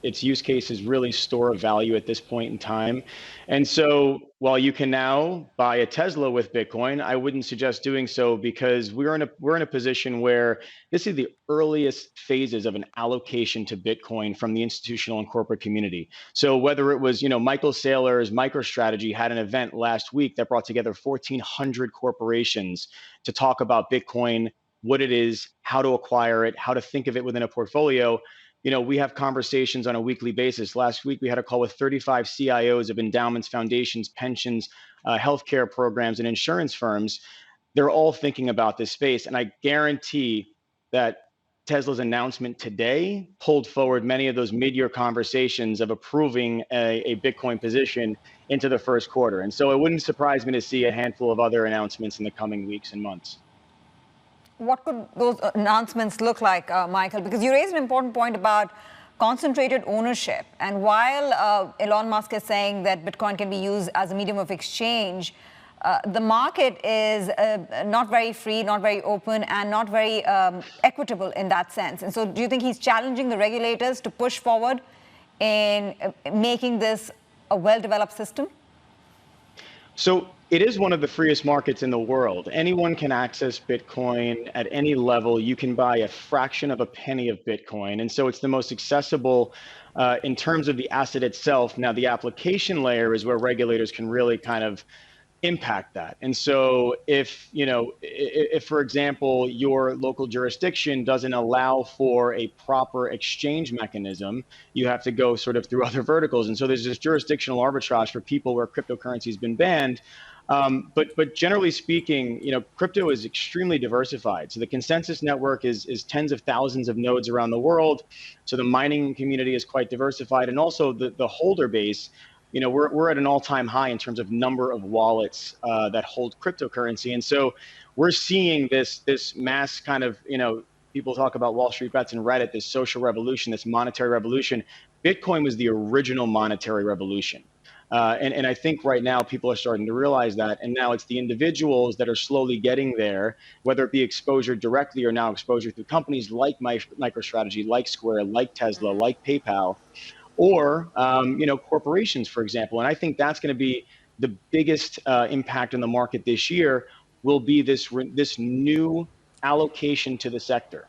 its use case is really store of value at this point in time. And so while you can now buy a Tesla with Bitcoin, I wouldn't suggest doing so, because we're in a position where this is the earliest phases of an allocation to Bitcoin from the institutional and corporate community. So whether it was, Michael Saylor's MicroStrategy had an event last week that brought together 1,400 corporations to talk about Bitcoin, what it is, how to acquire it, how to think of it within a portfolio. We have conversations on a weekly basis. Last week, we had a call with 35 CIOs of endowments, foundations, pensions, healthcare programs, and insurance firms. They're all thinking about this space. And I guarantee that Tesla's announcement today pulled forward many of those mid-year conversations of approving a Bitcoin position into the first quarter. And so it wouldn't surprise me to see a handful of other announcements in the coming weeks and months. What could those announcements look like, Michael? Because you raised an important point about concentrated ownership. And while Elon Musk is saying that Bitcoin can be used as a medium of exchange, the market is not very free, not very open, and not very equitable in that sense. And so do you think he's challenging the regulators to push forward in making this a well-developed system? So it is one of the freest markets in the world. Anyone can access Bitcoin at any level. You can buy a fraction of a penny of Bitcoin. And so it's the most accessible in terms of the asset itself. Now, the application layer is where regulators can really kind of impact that. And so if, for example, your local jurisdiction doesn't allow for a proper exchange mechanism, you have to go sort of through other verticals. And so there's this jurisdictional arbitrage for people where cryptocurrency has been banned. But generally speaking, crypto is extremely diversified. So the consensus network is tens of thousands of nodes around the world. So the mining community is quite diversified. And also the holder base, we're at an all-time high in terms of number of wallets that hold cryptocurrency. And so we're seeing this mass kind of, people talk about Wall Street bets and Reddit, this social revolution, this monetary revolution. Bitcoin was the original monetary revolution. And I think right now people are starting to realize that. And now it's the individuals that are slowly getting there, whether it be exposure directly or now exposure through companies like MicroStrategy, like Square, like Tesla, like PayPal, or corporations, for example. And I think that's going to be the biggest impact on the market this year, will be this new allocation to the sector.